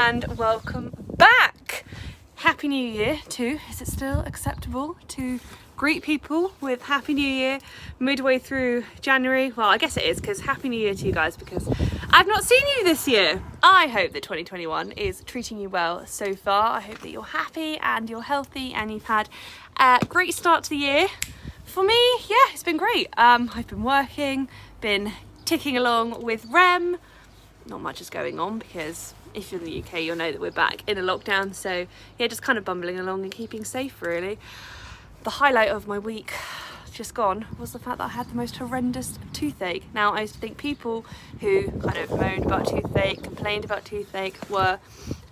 and welcome back. Happy New Year too. Is it still acceptable to greet people with Happy New Year midway through January? Well, I guess it is, because Happy New Year to you guys, because I've not seen you this year. I hope that 2021 is treating you well so far. I hope that you're happy and you're healthy and you've had a great start to the year. For me, yeah, it's been great. I've been working, been ticking along with Rem. Not much is going on because if you're in the UK, you'll know that we're back in a lockdown. So yeah, just kind of bumbling along and keeping safe really. The highlight of my week just gone was the fact that I had the most horrendous toothache. Now, I think people who kind of moaned about toothache, complained about toothache, were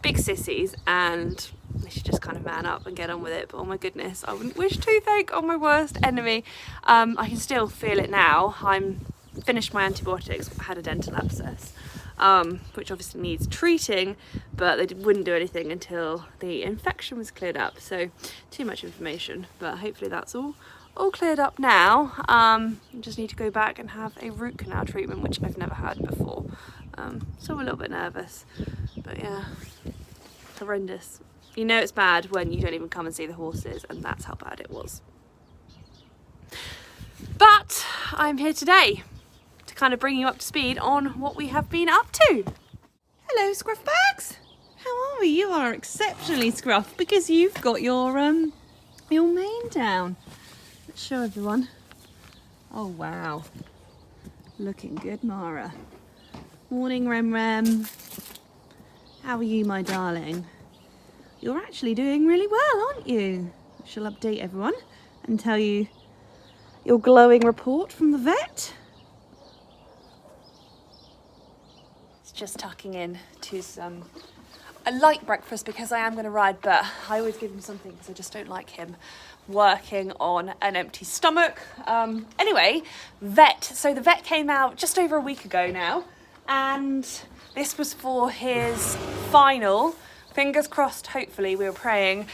big sissies and they should just kind of man up and get on with it. But oh my goodness, I wouldn't wish toothache on my worst enemy. I can still feel it now. I'm finished my antibiotics. I had a dental abscess, which obviously needs treating, but they wouldn't do anything until the infection was cleared up. So too much information, but hopefully that's all cleared up now. I just need to go back and have a root canal treatment, which I've never had before. So I'm a little bit nervous, but yeah, horrendous. You know it's bad when you don't even come and see the horses, and that's how bad it was. But I'm here today to kind of bring you up to speed on what we have been up to. Hello, Scruff Bags. How are we? You are exceptionally scruff because you've got your mane down. Let's show everyone. Oh wow, looking good, Mara. Morning, Rem. How are you, my darling? You're actually doing really well, aren't you? I shall update everyone and tell you your glowing report from the vet. It's just tucking in to a light breakfast because I am going to ride, but I always give him something because I just don't like him working on an empty stomach. Anyway, vet. So the vet came out just over a week ago now, and this was for his final, fingers crossed, hopefully, we were praying,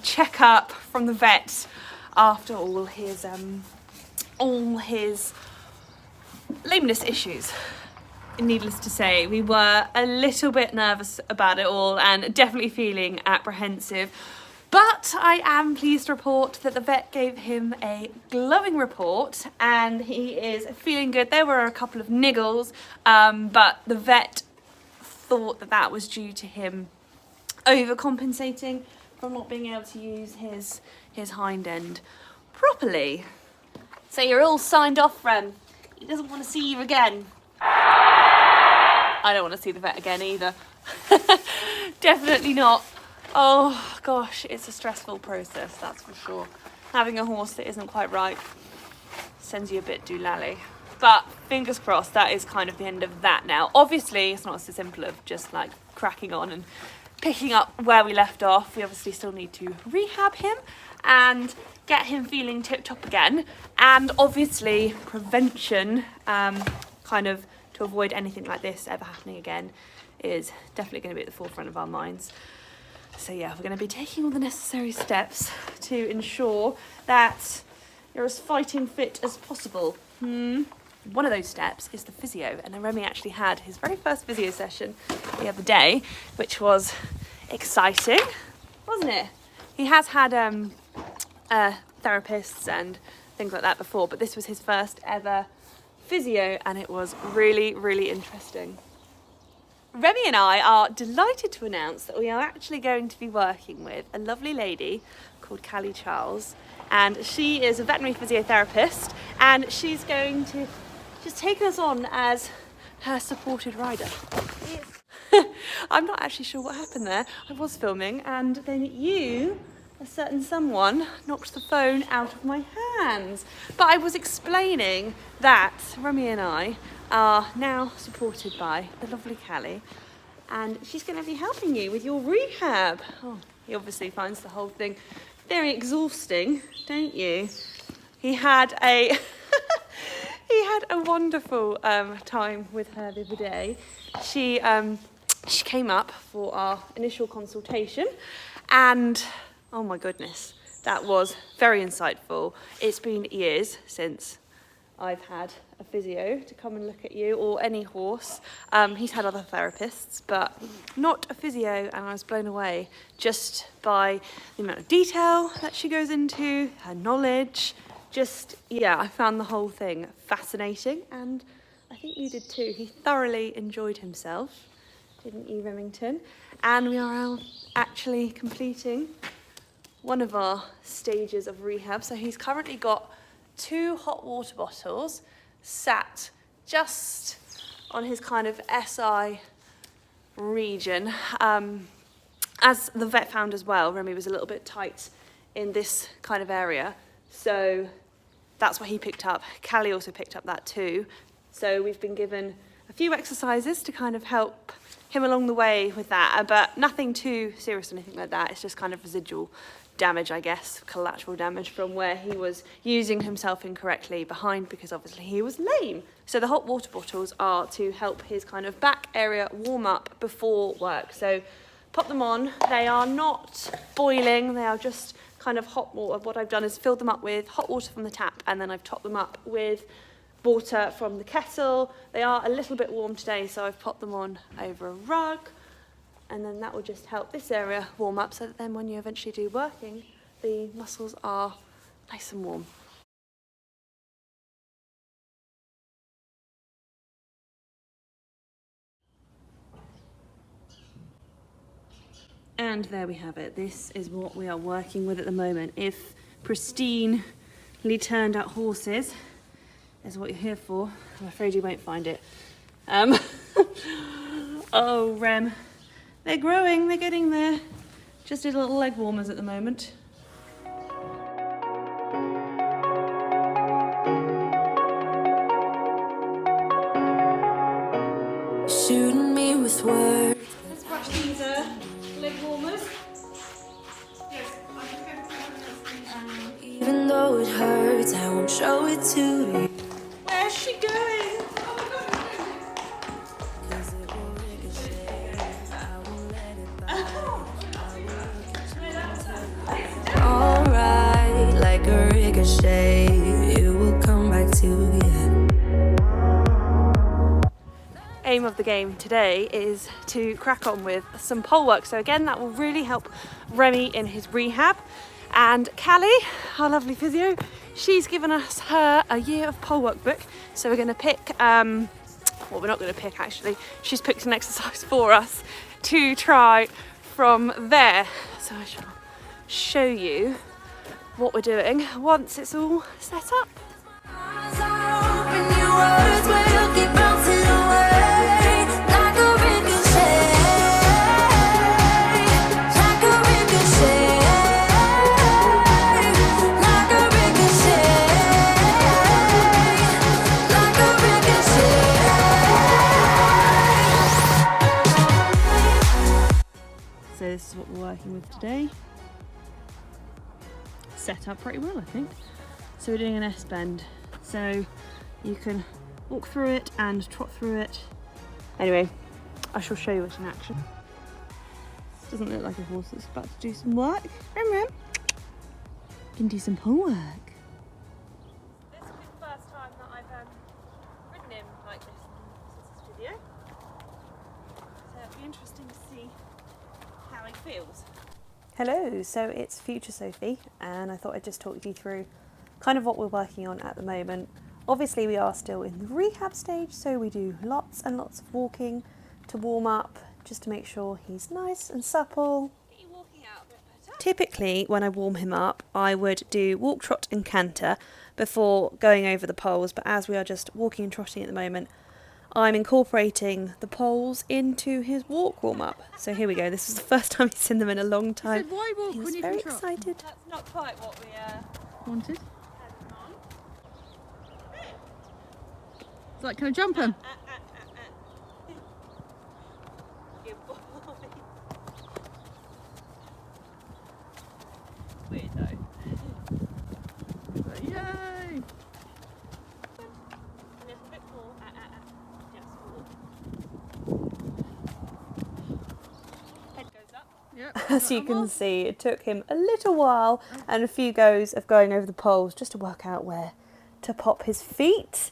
check-up from the vet after all his lameness issues. Needless to say, we were a little bit nervous about it all and definitely feeling apprehensive, but I am pleased to report that the vet gave him a glowing report and he is feeling good. There were a couple of niggles, but the vet thought that was due to him overcompensating from not being able to use his hind end properly. So you're all signed off, Rem. He doesn't want to see you again. I don't want to see the vet again either. Definitely not. Oh gosh, it's a stressful process, that's for sure. Having a horse that isn't quite right sends you a bit doolally. But fingers crossed, that is kind of the end of that now. Obviously, it's not so simple of just like cracking on and picking up where we left off. We obviously still need to rehab him and get him feeling tip-top again. And obviously prevention, kind of to avoid anything like this ever happening again, is definitely going to be at the forefront of our minds. So yeah, we're going to be taking all the necessary steps to ensure that you're as fighting fit as possible. One of those steps is the physio, and Remy actually had his very first physio session the other day, which was exciting, wasn't it? He has had therapists and things like that before, but this was his first ever physio and it was really, really interesting. Remy and I are delighted to announce that we are actually going to be working with a lovely lady called Callie Charles, and she is a veterinary physiotherapist and she's going to just take us on as her supported rider. I'm not actually sure what happened there. I was filming and then a certain someone, knocked the phone out of my hands. But I was explaining that Remy and I are now supported by the lovely Callie, and she's going to be helping you with your rehab. Oh, he obviously finds the whole thing very exhausting, don't you? He had a wonderful time with her the other day. She came up for our initial consultation, and oh my goodness, that was very insightful. It's been years since I've had a physio to come and look at you, or any horse. He's had other therapists, but not a physio, and I was blown away just by the amount of detail that she goes into, her knowledge. Just, yeah, I found the whole thing fascinating, and I think you did too. He thoroughly enjoyed himself, didn't you, Remington? And we are actually completing one of our stages of rehab. So he's currently got 2 hot water bottles sat just on his kind of SI region. As the vet found as well, Remy was a little bit tight in this kind of area. So that's what he picked up. Callie also picked up that too. So we've been given a few exercises to kind of help him along the way with that, but nothing too serious or anything like that. It's just kind of residual damage, I guess, collateral damage from where he was using himself incorrectly behind, because obviously he was lame. So the hot water bottles are to help his kind of back area warm up before work. So pop them on. They are not boiling, they are just kind of hot water. What I've done is filled them up with hot water from the tap, and then I've topped them up with water from the kettle. They are a little bit warm today, so I've popped them on over a rug, and then that will just help this area warm up, so that then when you eventually do working, the muscles are nice and warm. And there we have it. This is what we are working with at the moment. If pristinely turned out horses is what you're here for, I'm afraid you won't find it. Oh, Rem. They're growing, they're getting there. Just did little leg warmers at the moment. Shooting me with words. Let's brush these leg warmers. Yes, I'm just going to Even though it hurts, I won't show it to you. Where's she going? Cause it will ricochet. I won't let it by. Alright, like a ricochet, it will come back to you. Aim of the game today is to crack on with some pole work. So again, that will really help Remy in his rehab. And Callie, our lovely physio, she's given us her a year of pole work book. So we're going to pick, well, we're not going to pick actually. She's picked an exercise for us to try from there. So I shall show you what we're doing once it's all set up. Eyes are open, your words will keep bouncing away. Like a ricochet. Like a ricochet. Like a ricochet. Like a ricochet. So this is what we're working with today. Set up pretty well, I think. So we're doing an S-bend. So you can walk through it and trot through it. Anyway, I shall show you it in action. Doesn't look like a horse that's about to do some work. Rem, you can do some pole work. This will be the first time that I've ridden him like this since this video. So it'll be interesting to see how he feels. Hello, so it's future Sophie, and I thought I'd just talk you through kind of what we're working on at the moment. Obviously we are still in the rehab stage, so we do lots and lots of walking to warm up, just to make sure he's nice and supple. Typically when I warm him up, I would do walk, trot and canter before going over the poles, but as we are just walking and trotting at the moment, I'm incorporating the poles into his walk warm up. So here we go. This is the first time he's seen them in a long time. So why walk He was when you very can trot? excited. That's not quite what we Wanted? had on. It's like, can I jump him? Good boy. Weird though. Yay! A little bit more. Just walk. Head goes up. Yep. As you can see, it took him a little while and a few goes of going over the poles just to work out where to pop his feet,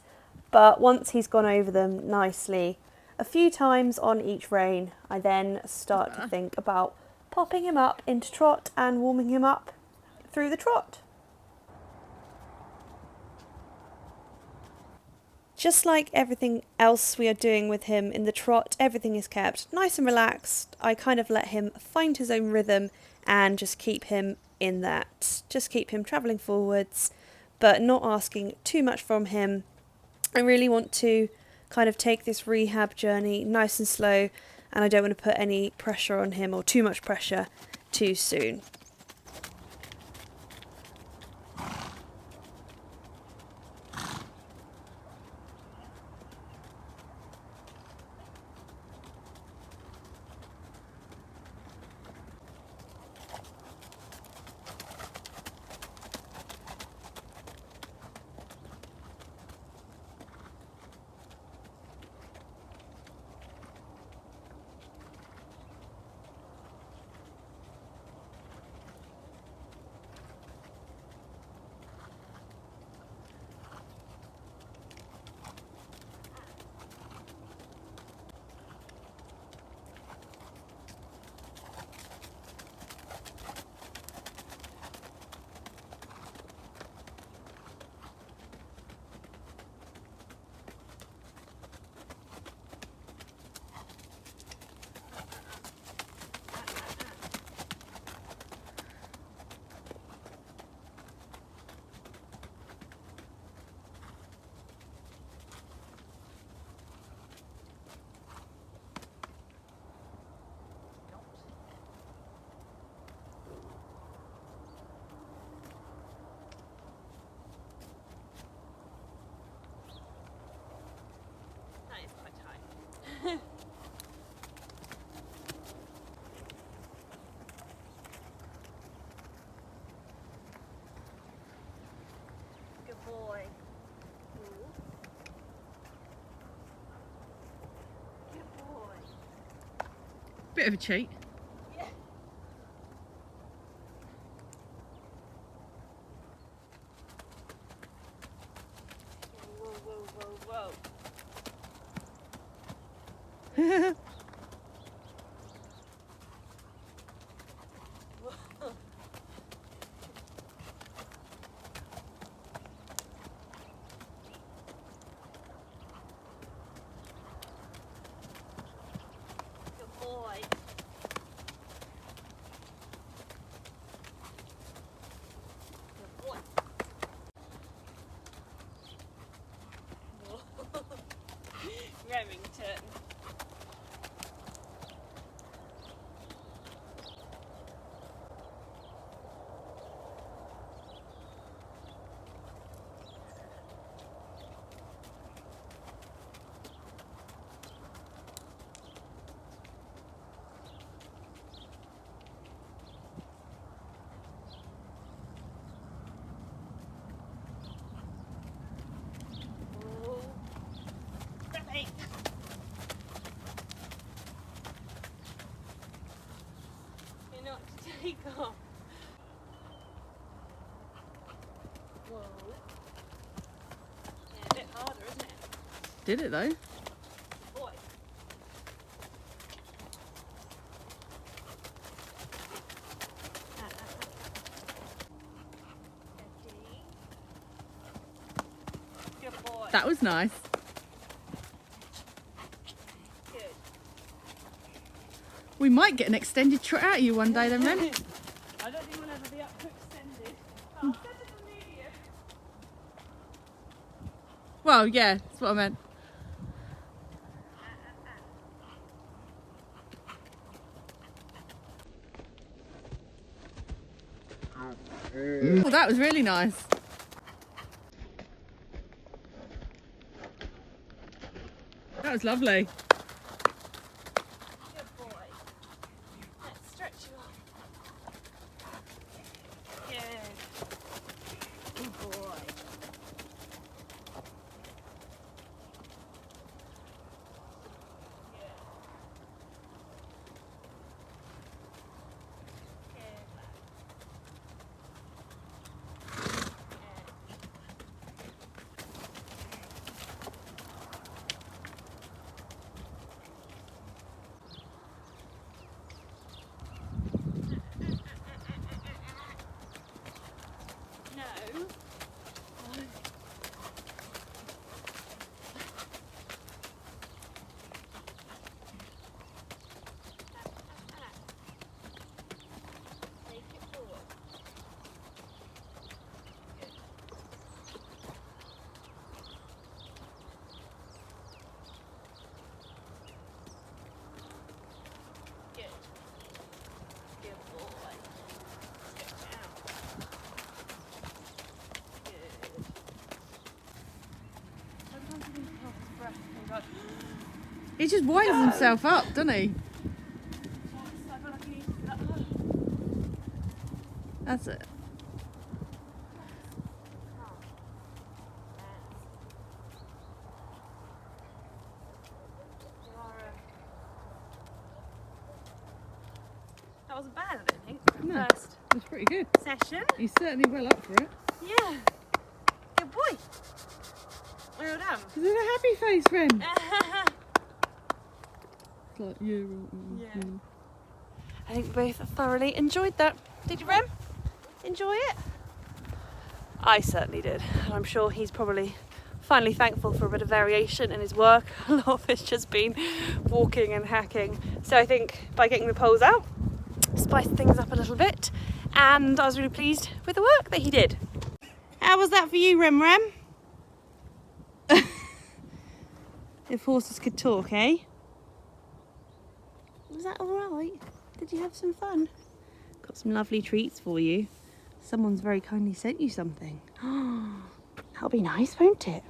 but once he's gone over them nicely a few times on each rein, I then start to think about popping him up into trot and warming him up through the trot. Just like everything else we are doing with him in the trot, everything is kept nice and relaxed. I kind of let him find his own rhythm and just keep him in that. Just keep him travelling forwards, but not asking too much from him. I really want to kind of take this rehab journey nice and slow, and I don't want to put any pressure on him or too much pressure too soon. Boy. Good boy. Bit of a cheat. Yeah. Whoa, whoa, whoa, whoa. Good boy. Good boy. Remington. You're not to take off. Whoa. Yeah, a bit harder, isn't it? Did it though? Good boy. Steady. Good boy. That was nice. Good. We might get an extended trot out of you one day then, Ren. I don't think we'll ever be up to extended. I'll set it for medium. Well, yeah, that's what I meant. Oh, that was really nice. That was lovely. Good boy. Let's stretch you off. Good. Good boy. He just winds himself up, doesn't he? That's it. That wasn't bad, I don't think. For No. the first It's pretty good. session. He's certainly well up for it. Yeah. Good boy. Well done. He's in a happy face, Rem. It's like, yeah. Yeah. I think both thoroughly enjoyed that. Did you, Rem? Enjoy it? I certainly did. And I'm sure he's probably finally thankful for a bit of variation in his work. A lot of it's just been walking and hacking. So I think by getting the poles out, spiced things up a little bit. And I was really pleased with the work that he did. How was that for you, Rem? If horses could talk, eh? Was that all right? Did you have some fun? Got some lovely treats for you. Someone's very kindly sent you something. That'll be nice, won't it?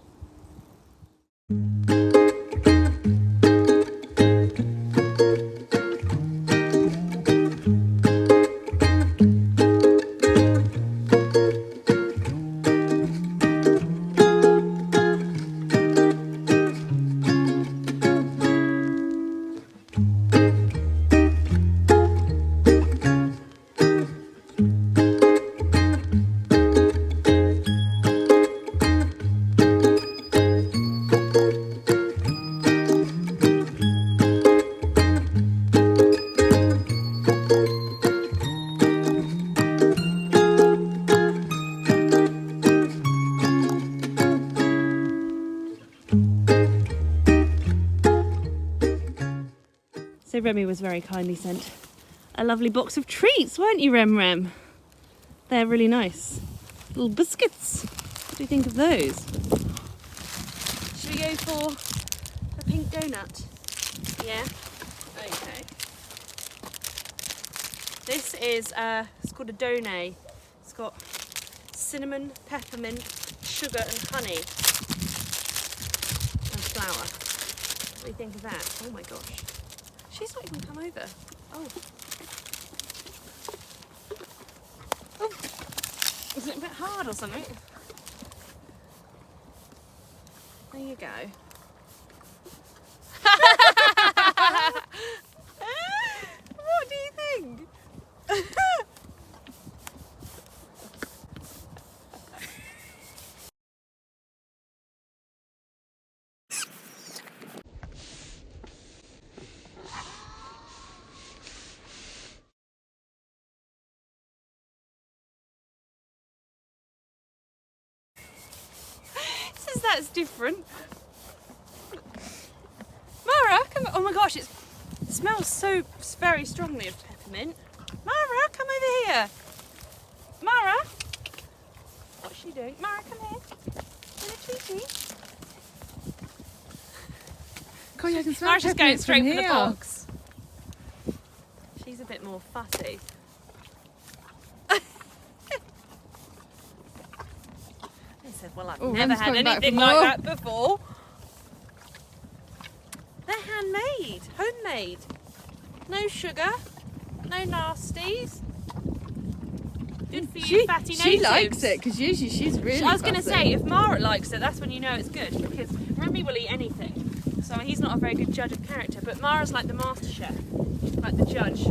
So Remy was very kindly sent a lovely box of treats, weren't you, Rem? They're really nice. Little biscuits. What do you think of those? Should we go for a pink donut? Yeah? Okay. This is, it's called a donut. It's got cinnamon, peppermint, sugar and honey. And flour. What do you think of that? Oh my gosh. She's not even come over. Oh. Oh. Is it a bit hard or something? There you go. What do you think? That's different. Mara, come. Oh my gosh, it smells so very strongly of peppermint. Mara, come over here. Mara, what's she doing? Mara, come here. Want a treaty? God, you can smell Mara's just going peppermint straight from for the here. box. She's a bit more fussy. Said, well, I've Oh, never Rem's had coming back anything for like more. that before. They're handmade, homemade. No sugar, no nasties. Good for you, fatty natives. She likes it because usually she's really. I was going to fussy. say, if Mara likes it, that's when you know it's good, because Remy will eat anything. So he's not a very good judge of character, but Mara's like the master chef, like the judge.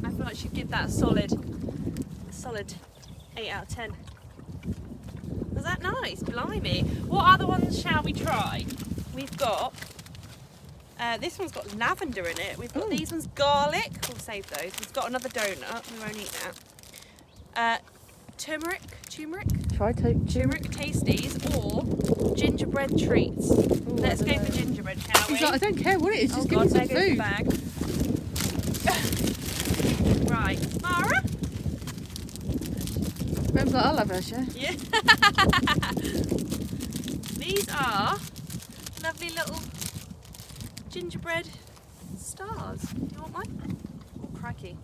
I feel like she'd give that a solid 8 out of 10. Was that nice? Blimey. What other ones shall we try? We've got, this one's got lavender in it. We've got these ones garlic. We'll save those. We've got another donut. We won't eat that. Turmeric. Try Turmeric tasties or gingerbread treats. Let's go for gingerbread, shall we? He's like, I don't care what it is, just give God, me some there goes the food. bag. Right. Mara? Rem's like, I'll have her share. Yeah. These are lovely little gingerbread stars. You want one? Oh, crikey.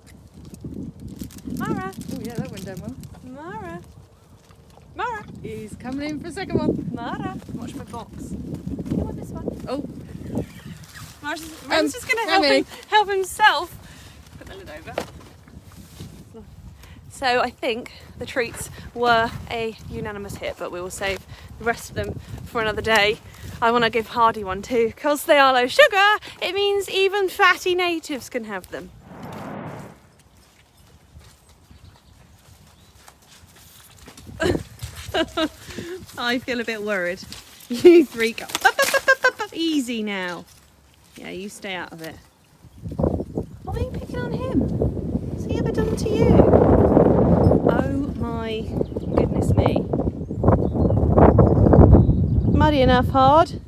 Mara. Oh yeah, that went down well. Mara. He's coming in for a second one. Mara. Watch my box. You want this one? Oh, Rem's just going to Remy. help himself. Put the lid over. So I think the treats were a unanimous hit, but we will save the rest of them for another day. I want to give Hardy one too, because they are low sugar. It means even fatty natives can have them. I feel a bit worried. You three go. Easy now. Yeah, you stay out of it. Why are you picking on him? What's he ever done to you? Oh my goodness me. Muddy enough, Hard.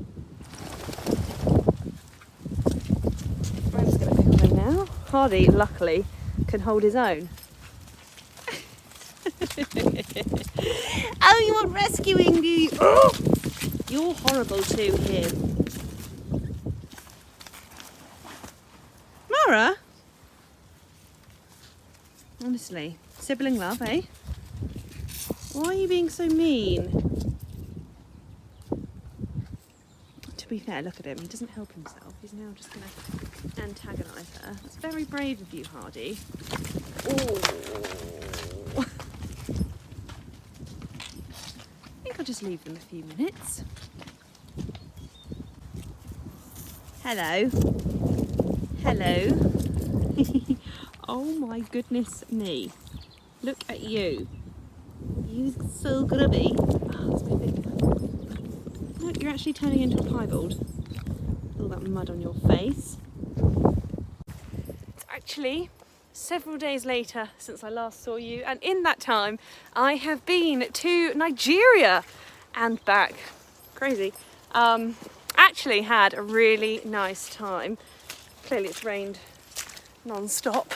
Rem's going to pick on him now. Hardy, luckily, can hold his own. Oh, you want rescuing, do you? Oh! You're horrible to him. Mara? Honestly, sibling love, eh? Why are you being so mean? To be fair, look at him. He doesn't help himself. He's now just going to antagonise her. That's very brave of you, Hardy. Oh. I think I'll just leave them a few minutes. Hello. Hello. Oh my goodness me. Look at you. You're so grubby. Oh, that's my finger. Look, you're actually turning into a piebald. All that mud on your face. It's actually several days later since I last saw you, and in that time I have been to Nigeria and back. Crazy. Actually had a really nice time. Clearly it's rained non-stop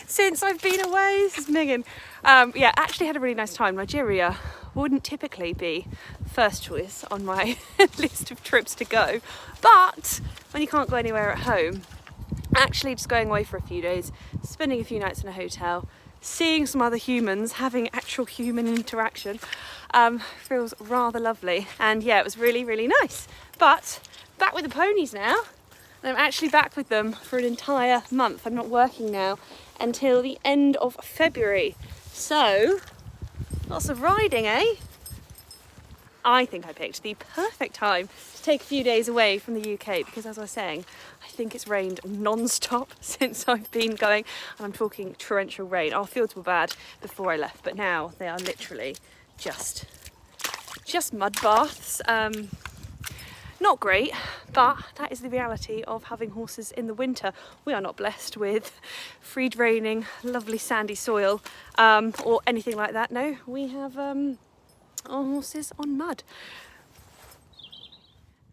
since I've been away. This is Megan. Yeah, actually had a really nice time. Nigeria wouldn't typically be first choice on my list of trips to go, but when you can't go anywhere at home, actually just going away for a few days, spending a few nights in a hotel, seeing some other humans, having actual human interaction, feels rather lovely. And yeah, it was really, really nice. But back with the ponies now, and I'm actually back with them for an entire month. I'm not working now until the end of February. So, lots of riding, eh? I think I picked the perfect time to take a few days away from the UK because, as I was saying, I think it's rained non-stop since I've been going, and I'm talking torrential rain. Our fields were bad before I left, but now they are literally just mud baths. Not great, but that is the reality of having horses in the winter. We are not blessed with free draining, lovely sandy soil or anything like that. No, we have our horses on mud.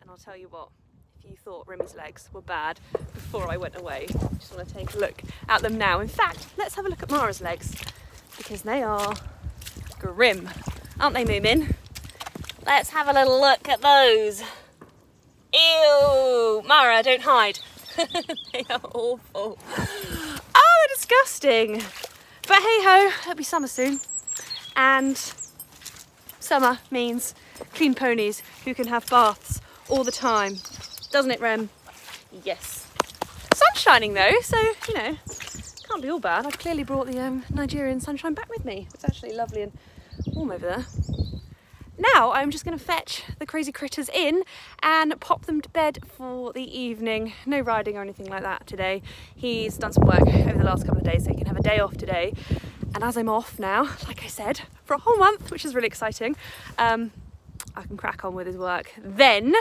And I'll tell you what, if you thought Remmy's legs were bad before I went away, I just want to take a look at them now. In fact, let's have a look at Mara's legs, because they are grim, aren't they, Moomin? Let's have a little look at those. Ew! Mara, don't hide. They are awful. Oh, they're disgusting. But hey ho, it'll be summer soon. And summer means clean ponies who can have baths all the time. Doesn't it, Rem? Yes. Sun's shining though, so, you know, can't be all bad. I've clearly brought the Nigerian sunshine back with me. It's actually lovely and warm over there. Now I'm just going to fetch the crazy critters in and pop them to bed for the evening. No riding or anything like that today. He's done some work over the last couple of days, so he can have a day off today. And as I'm off now, like I said, for a whole month, which is really exciting, I can crack on with his work. Then,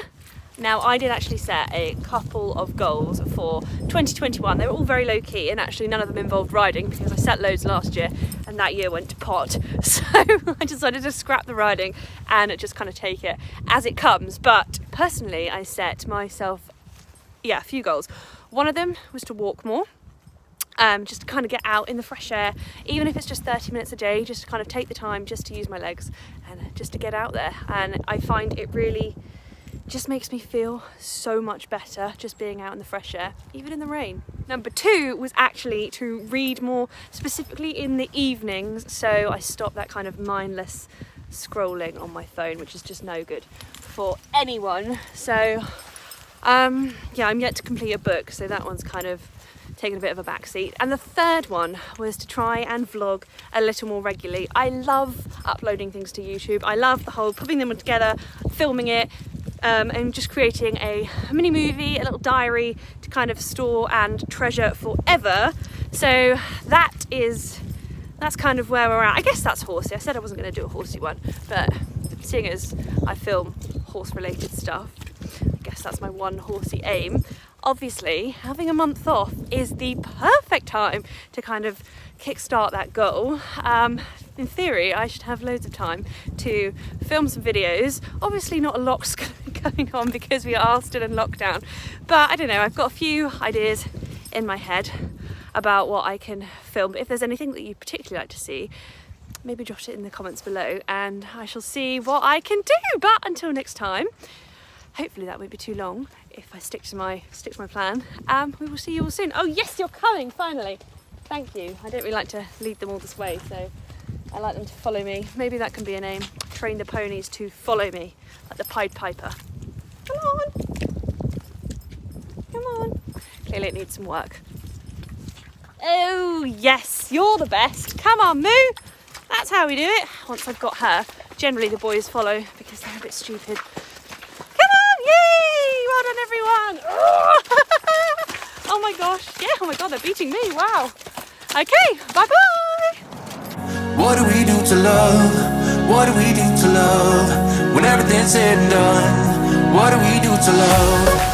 now I did actually set a couple of goals for 2021. They were all very low key, and actually none of them involved riding because I set loads last year and that year went to pot. So I decided to scrap the riding and just kind of take it as it comes. But personally, I set myself, a few goals. One of them was to walk more. Just to kind of get out in the fresh air, even if it's just 30 minutes a day, just to kind of take the time just to use my legs and just to get out there. And I find it really just makes me feel so much better just being out in the fresh air, even in the rain. Number 2 was actually to read more, specifically in the evenings, so I stopped that kind of mindless scrolling on my phone, which is just no good for anyone. So Yeah, I'm yet to complete a book, so that one's kind of taken a bit of a backseat. And the third one was to try and vlog a little more regularly. I love uploading things to YouTube. I love the whole putting them all together, filming it, and just creating a mini movie, a little diary to kind of store and treasure forever. So that's kind of where we're at. I guess that's horsey. I said I wasn't going to do a horsey one, but seeing as I film horse related stuff, I guess that's my one horsey aim. Obviously, having a month off is the perfect time to kind of kickstart that goal. In theory, I should have loads of time to film some videos. Obviously not a lot's going on because we are still in lockdown, but I don't know, I've got a few ideas in my head about what I can film. If there's anything that you particularly like to see, maybe jot it in the comments below and I shall see what I can do. But until next time, hopefully that won't be too long if I stick to my plan. We will see you all soon. Oh yes, you're coming finally. Thank you. I don't really like to lead them all this way, so I like them to follow me. Maybe that can be a name. Train the ponies to follow me, like the Pied Piper. Come on. Come on. Clearly it needs some work. Oh yes, you're the best. Come on, Moo. That's how we do it. Once I've got her, generally the boys follow because they're a bit stupid. Come on, yay! Well done, everyone. Oh my gosh, yeah, oh my God, they're beating me, wow. Okay, bye-bye. What do we do to love? What do we do to love? When everything's said and done, what do we do to love?